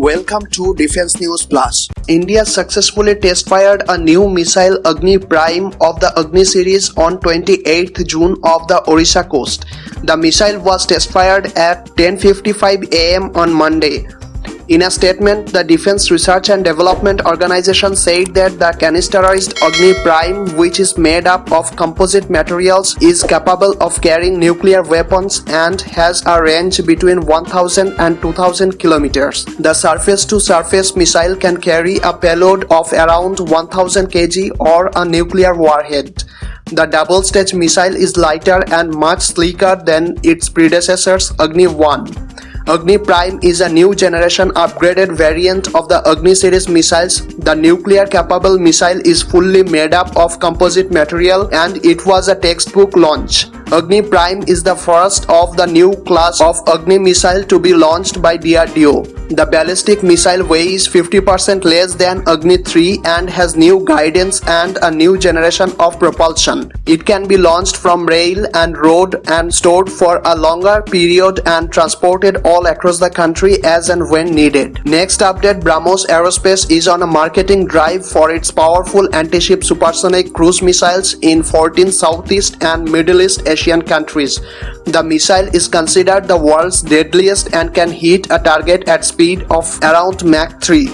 Welcome to Defense News Plus. India successfully test-fired a new missile AGNI-PRIME of the AGNI series on 28th June off the Orissa coast. The missile was test-fired at 10:55 am on Monday. In a statement, the Defense Research and Development Organization said that the canisterized AGNI-PRIME, which is made up of composite materials, is capable of carrying nuclear weapons and has a range between 1,000 and 2,000 kilometers. The surface-to-surface missile can carry a payload of around 1,000 kg or a nuclear warhead. The double-stage missile is lighter and much sleeker than its predecessors AGNI-1. AGNI-PRIME is a new generation upgraded variant of the AGNI series missiles. The nuclear-capable missile is fully made up of composite material and it was a textbook launch. AGNI-PRIME is the first of the new class of AGNI missile to be launched by DRDO. The ballistic missile weighs 50% less than AGNI-3 and has new guidance and a new generation of propulsion. It can be launched from rail and road and stored for a longer period and transported all across the country as and when needed. Next update, Brahmos Aerospace is on a marketing drive for its powerful anti-ship supersonic cruise missiles in 14 Southeast and Middle East Asian countries. The missile is considered the world's deadliest and can hit a target at speed of around Mach 3.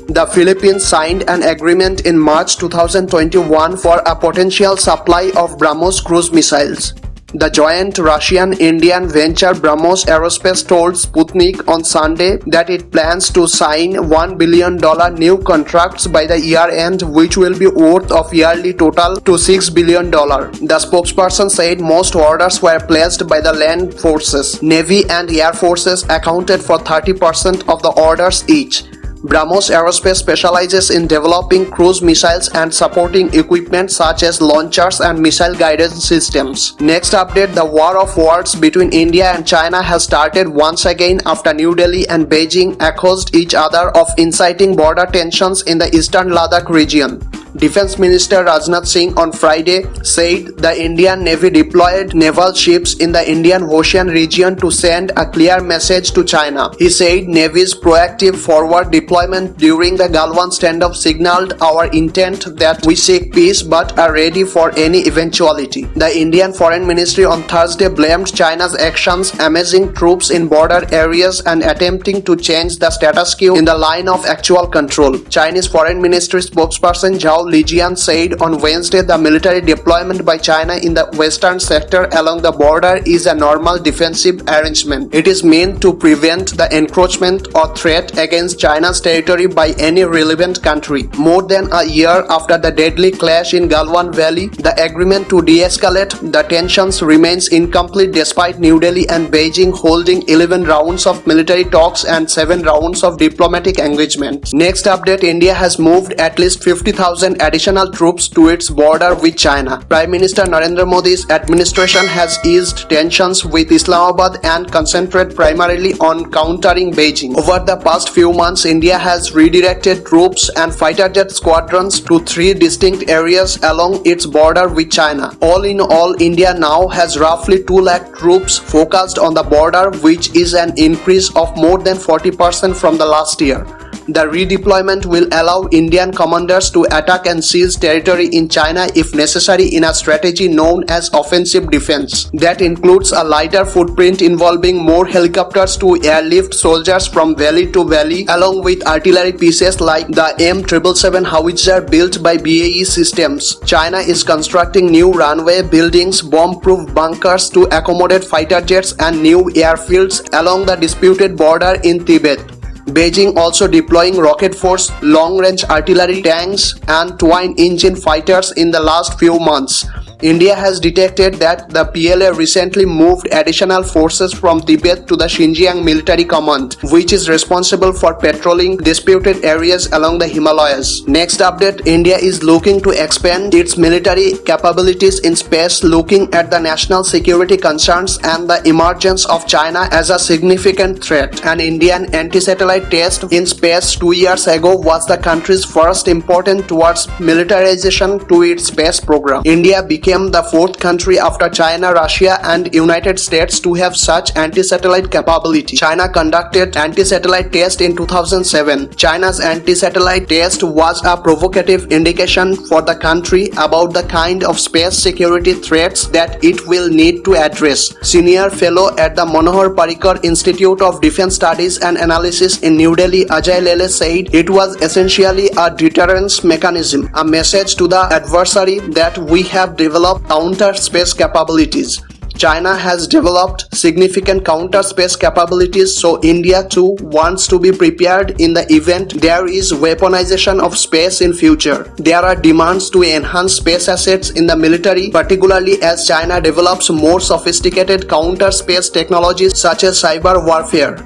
The Philippines signed an agreement in March 2021 for a potential supply of Brahmos cruise missiles. The joint Russian-Indian venture Brahmos Aerospace told Sputnik on Sunday that it plans to sign $1 billion new contracts by the year end, which will be worth of yearly total to $6 billion. The spokesperson said most orders were placed by the land forces. Navy and Air Forces accounted for 30% of the orders each. Brahmos Aerospace specializes in developing cruise missiles and supporting equipment such as launchers and missile guidance systems. Next update, the war of words between India and China has started once again after New Delhi and Beijing accused each other of inciting border tensions in the eastern Ladakh region. Defense Minister Rajnath Singh on Friday said the Indian Navy deployed naval ships in the Indian Ocean region to send a clear message to China. He said Navy's proactive forward deployment during the Galwan standoff signaled our intent that we seek peace but are ready for any eventuality. The Indian Foreign Ministry on Thursday blamed China's actions, amassing troops in border areas and attempting to change the status quo in the line of actual control. Chinese Foreign Ministry spokesperson Zhao Lijian said on Wednesday the military deployment by China in the western sector along the border is a normal defensive arrangement. It is meant to prevent the encroachment or threat against China's territory by any relevant country. More than a year after the deadly clash in Galwan Valley, the agreement to de-escalate the tensions remains incomplete despite New Delhi and Beijing holding 11 rounds of military talks and 7 rounds of diplomatic engagement. Next update, India has moved at least 50,000 additional troops to its border with China. Prime Minister Narendra Modi's administration has eased tensions with Islamabad and concentrated primarily on countering Beijing. Over the past few months, India has redirected troops and fighter jet squadrons to 3 distinct areas along its border with China. All in all, India now has roughly 2 lakh troops focused on the border, which is an increase of more than 40% from the last year. The redeployment will allow Indian commanders to attack and seize territory in China if necessary in a strategy known as offensive defense. That includes a lighter footprint involving more helicopters to airlift soldiers from valley to valley, along with artillery pieces like the M777 howitzer built by BAE Systems. China is constructing new runway buildings, bomb-proof bunkers to accommodate fighter jets and new airfields along the disputed border in Tibet. Beijing also deploying rocket force, long-range artillery, tanks and twin-engine fighters in the last few months. India has detected that the PLA recently moved additional forces from Tibet to the Xinjiang Military Command, which is responsible for patrolling disputed areas along the Himalayas. Next update, India is looking to expand its military capabilities in space, looking at the national security concerns and the emergence of China as a significant threat. An Indian anti-satellite test in space 2 years ago was the country's first important towards militarization to its space program. India became became the fourth country after China, Russia and United States to have such anti-satellite capability. China conducted anti-satellite test in 2007. China's anti-satellite test was a provocative indication for the country about the kind of space security threats that it will need to address. Senior fellow at the Manohar Parrikar Institute of Defense Studies and Analysis in New Delhi, Ajay Lele, said it was essentially a deterrence mechanism, a message to the adversary that we have developed counter space capabilities. China has developed significant counter space capabilities, so India too wants to be prepared in the event there is weaponization of space in future. There are demands to enhance space assets in the military, particularly as China develops more sophisticated counter space technologies such as cyber warfare.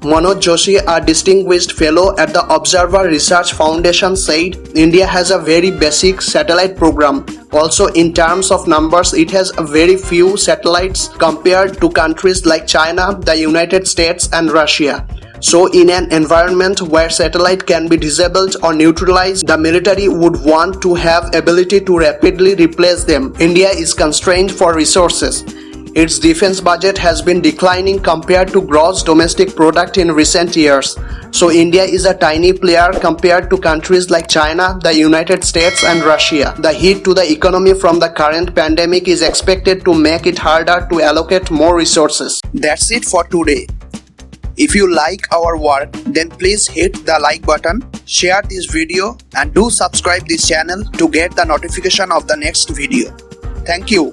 Manoj Joshi, a distinguished fellow at the Observer Research Foundation, said India has a very basic satellite program. Also, in terms of numbers, it has very few satellites compared to countries like China, the United States and Russia. So in an environment where satellite can be disabled or neutralized, the military would want to have ability to rapidly replace them. India is constrained for resources. Its defense budget has been declining compared to gross domestic product in recent years. So India is a tiny player compared to countries like China, the United States and Russia. The hit to the economy from the current pandemic is expected to make it harder to allocate more resources. That's it for today. If you like our work, then please hit the like button, share this video and do subscribe this channel to get the notification of the next video. Thank you.